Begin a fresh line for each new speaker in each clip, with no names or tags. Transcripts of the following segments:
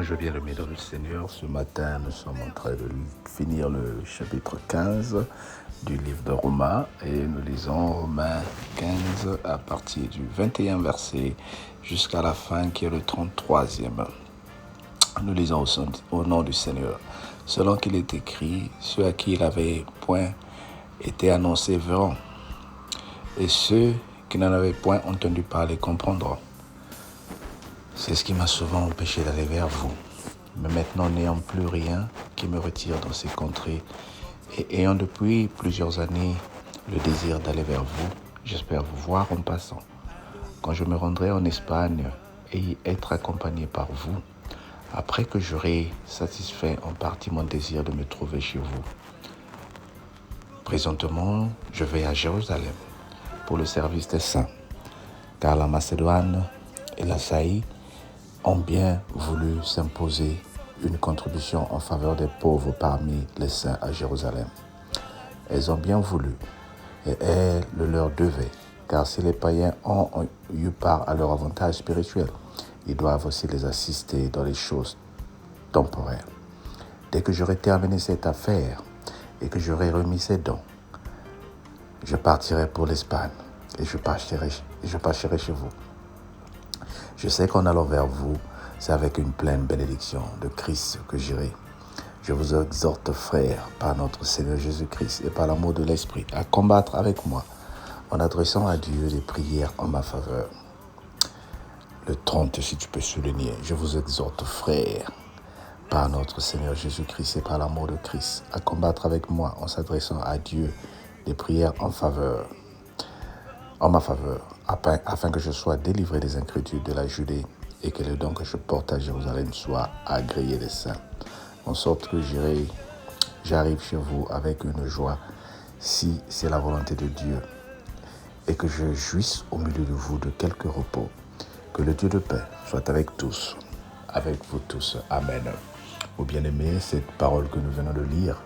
Bonjour bien-aimés dans le Seigneur. Ce matin, nous sommes en train de finir le chapitre 15 du livre de Romains et nous lisons Romains 15 à partir du 21 verset jusqu'à la fin qui est le 33e. Nous lisons au nom du Seigneur. Selon qu'il est écrit, ceux à qui il avait point été annoncé verront, et ceux qui n'en avaient point entendu parler comprendront. C'est ce qui m'a souvent empêché d'aller vers vous. Mais maintenant, n'ayant plus rien qui me retire dans ces contrées et ayant depuis plusieurs années le désir d'aller vers vous, j'espère vous voir en passant. Quand je me rendrai en Espagne et y être accompagné par vous, après que j'aurai satisfait en partie mon désir de me trouver chez vous. Présentement, je vais à Jérusalem pour le service des saints, car la Macédoine et l'Achaïe ont bien voulu s'imposer une contribution en faveur des pauvres parmi les saints à Jérusalem. Elles ont bien voulu, et elles le leur devaient, car si les païens ont eu part à leur avantage spirituel, ils doivent aussi les assister dans les choses temporaires. Dès que j'aurai terminé cette affaire et que j'aurai remis ces dons, je partirai pour l'Espagne et je partirai chez vous. Je sais qu'en allant vers vous, c'est avec une pleine bénédiction de Christ que j'irai. Je vous exhorte, frères, par notre Seigneur Jésus-Christ et par l'amour de l'Esprit, à combattre avec moi en adressant à Dieu des prières en ma faveur. Le 30, si tu peux souligner, je vous exhorte, frères, par notre Seigneur Jésus-Christ et par l'amour de Christ, à combattre avec moi en s'adressant à Dieu des prières en ma faveur, afin que je sois délivré des inquiétudes de la Judée et que le don que je porte à Jérusalem soit agréé des saints, en sorte que j'arrive chez vous avec une joie, si c'est la volonté de Dieu, et que je jouisse au milieu de vous de quelque repos. Que le Dieu de paix soit avec vous tous. Amen. Ô bien-aimés, cette parole que nous venons de lire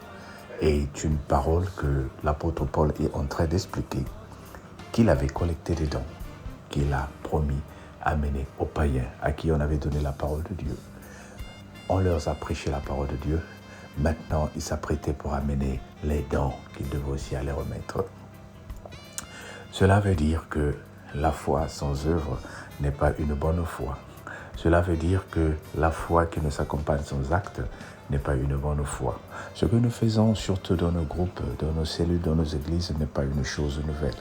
est une parole que l'apôtre Paul est en train d'expliquer, qu'il avait collecté des dons, qu'il a promis à mener aux païens à qui on avait donné la parole de Dieu. On leur a prêché la parole de Dieu. Maintenant, ils s'apprêtaient pour amener les dons qu'ils devaient aussi aller remettre. Cela veut dire que la foi sans œuvre n'est pas une bonne foi. Cela veut dire que la foi qui ne s'accompagne sans acte n'est pas une bonne foi. Ce que nous faisons, surtout dans nos groupes, dans nos cellules, dans nos églises, n'est pas une chose nouvelle.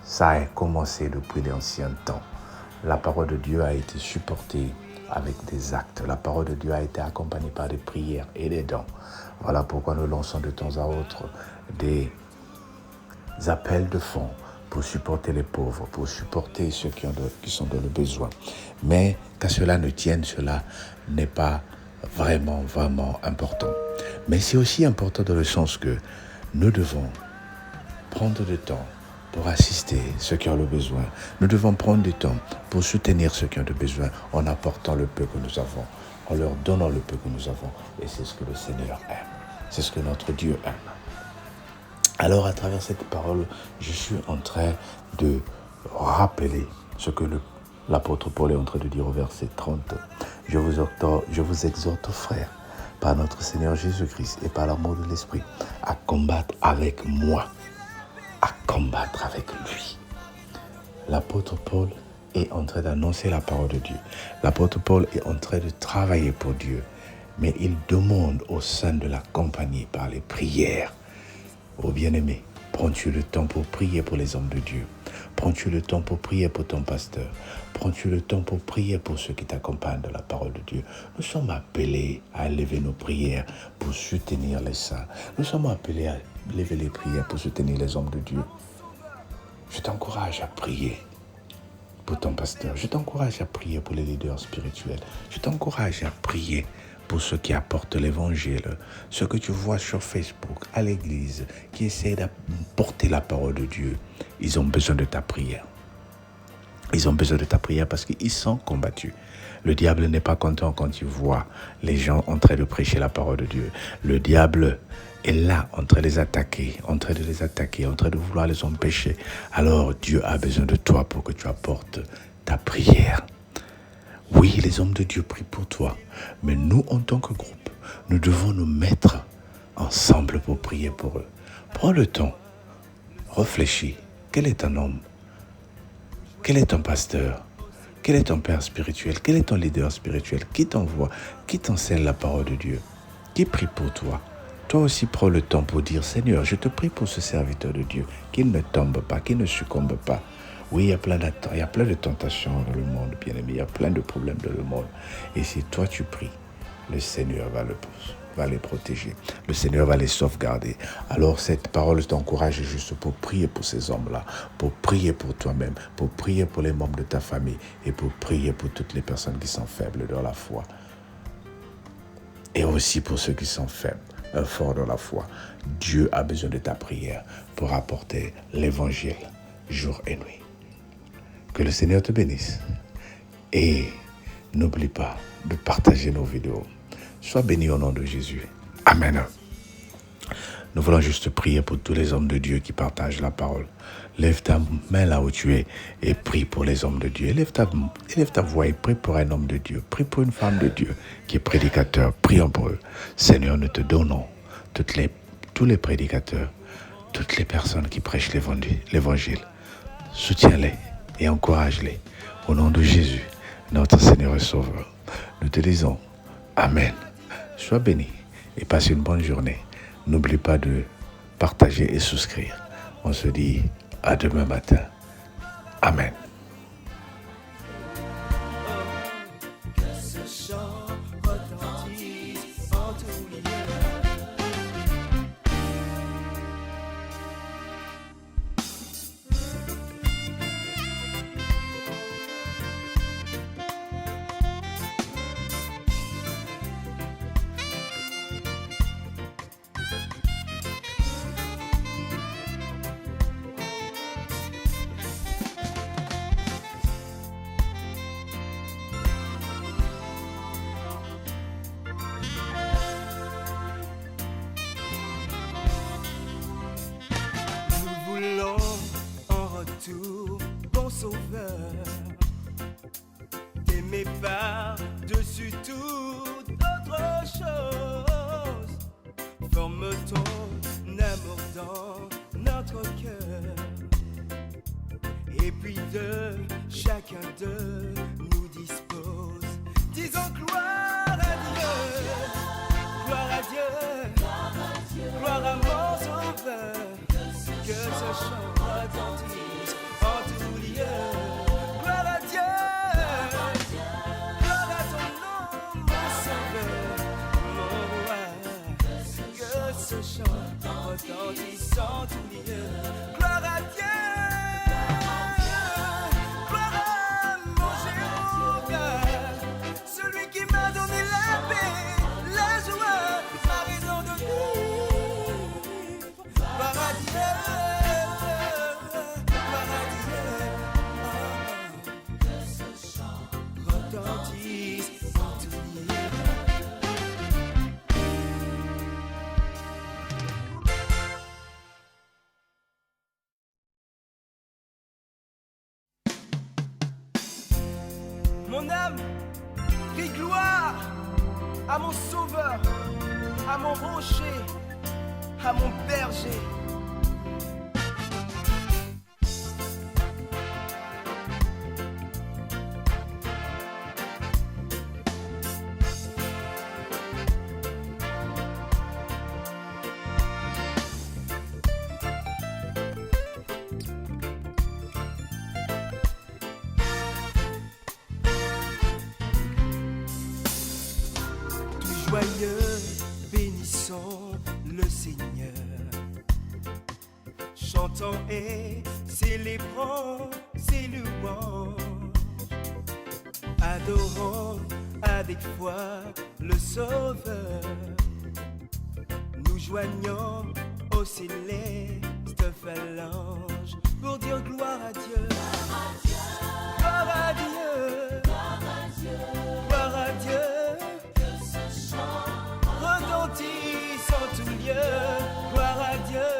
Ça a commencé depuis l'ancien temps. La parole de Dieu a été supportée avec des actes. La parole de Dieu a été accompagnée par des prières et des dons. Voilà pourquoi nous lançons de temps à autre des appels de fonds pour supporter les pauvres, pour supporter ceux qui sont dans le besoin. Mais qu'à cela ne tienne, cela n'est pas vraiment important. Mais c'est aussi important dans le sens que nous devons prendre du temps pour assister ceux qui ont le besoin. Nous devons prendre du temps pour soutenir ceux qui ont besoin en apportant le peu que nous avons, en leur donnant le peu que nous avons. Et c'est ce que le Seigneur aime. C'est ce que notre Dieu aime. Alors, à travers cette parole, je suis en train de rappeler ce que l'apôtre Paul est en train de dire au verset 30. Je vous exhorte, frères, par notre Seigneur Jésus-Christ et par l'amour de l'Esprit, à combattre avec moi, à combattre avec lui. L'apôtre Paul est en train d'annoncer la parole de Dieu. L'apôtre Paul est en train de travailler pour Dieu, mais il demande au sein de la compagnie par les prières. Ô bien-aimé, prends-tu le temps pour prier pour les hommes de Dieu? Prends-tu le temps pour prier pour ton pasteur? Prends-tu le temps pour prier pour ceux qui t'accompagnent de la parole de Dieu? Nous sommes appelés à élever nos prières pour soutenir les saints. Nous sommes appelés à élever les prières pour soutenir les hommes de Dieu. Je t'encourage à prier pour ton pasteur. Je t'encourage à prier pour les leaders spirituels. Je t'encourage à prier pour ceux qui apportent l'évangile, ceux que tu vois sur Facebook, à l'église, qui essaient d'apporter la parole de Dieu. Ils ont besoin de ta prière. Ils ont besoin de ta prière parce qu'ils sont combattus. Le diable n'est pas content quand il voit les gens en train de prêcher la parole de Dieu. Le diable est là, en train de les attaquer, en train de vouloir les empêcher. Alors Dieu a besoin de toi pour que tu apportes ta prière. Oui, les hommes de Dieu prient pour toi, mais nous, en tant que groupe, nous devons nous mettre ensemble pour prier pour eux. Prends le temps, réfléchis. Quel est un homme? Quel est ton pasteur? Quel est ton père spirituel? Quel est ton leader spirituel? Qui t'envoie? Qui t'enseigne la parole de Dieu? Qui prie pour toi? Toi aussi, prends le temps pour dire, Seigneur, je te prie pour ce serviteur de Dieu, qu'il ne tombe pas, qu'il ne succombe pas. Oui, il y a plein de tentations dans le monde, bien-aimé. Il y a plein de problèmes dans le monde. Et si toi, tu pries, le Seigneur va les protéger. Le Seigneur va les sauvegarder. Alors, cette parole t'encourage juste pour prier pour ces hommes-là, pour prier pour toi-même, pour prier pour les membres de ta famille et pour prier pour toutes les personnes qui sont faibles dans la foi. Et aussi pour ceux qui sont faibles, forts dans la foi. Dieu a besoin de ta prière pour apporter l'évangile jour et nuit. Que le Seigneur te bénisse. Et n'oublie pas de partager nos vidéos. Sois béni au nom de Jésus. Amen. Nous voulons juste prier pour tous les hommes de Dieu qui partagent la parole. Lève ta main là où tu es et prie pour les hommes de Dieu. Élève ta voix et prie pour un homme de Dieu. Prie pour une femme de Dieu qui est prédicateur. Prions pour eux. Seigneur, nous te donnons tous les prédicateurs, toutes les personnes qui prêchent l'évangile. Soutiens-les et encourage-les. Au nom de Jésus, notre Seigneur et Sauveur, nous te disons Amen. Sois béni et passe une bonne journée. N'oublie pas de partager et souscrire. On se dit à demain matin. Amen.
Que ce chant retentisse en tout lieu. Bon sauveur, t'aimer par-dessus toute autre chose. Forme ton amour dans notre cœur. Et puis de chacun de nous dispose. Disons gloire à Dieu, gloire à Dieu, gloire à mon sauveur. Que ce chant retentisse en tout lieu. Gloire à Dieu, gloire à ton nom, mon sauveur, mon roi. Que ce chant retentisse en tout lieu. Gloire à Dieu, gloire à mon Jéhovah, celui qui m'a donné la paix, la joie, ma raison de vivre. Gloire à Dieu. Mon âme crie gloire à mon sauveur, à mon rocher, à mon berger. Joyeux, bénissons le Seigneur, chantons et célébrons ses louanges, adorons avec foi le Sauveur, nous joignons au céleste phalange pour dire gloire à Dieu, gloire à Dieu, gloire à Dieu, gloire à Dieu. Retentisse en tout lieu, gloire à Dieu,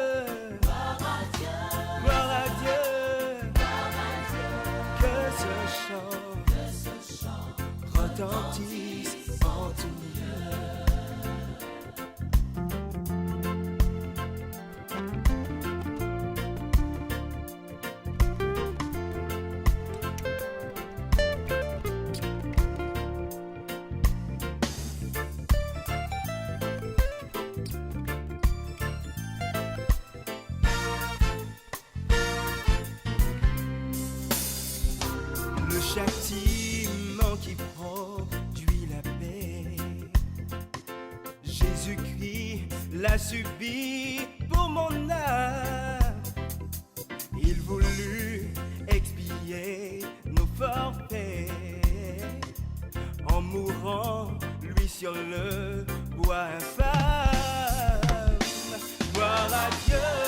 gloire à Dieu, gloire à Dieu, gloire à Dieu. Que ce chant l'a subi pour mon âme. Il voulut expier nos forfaits en mourant, lui sur le bois infâme. Gloire à Dieu.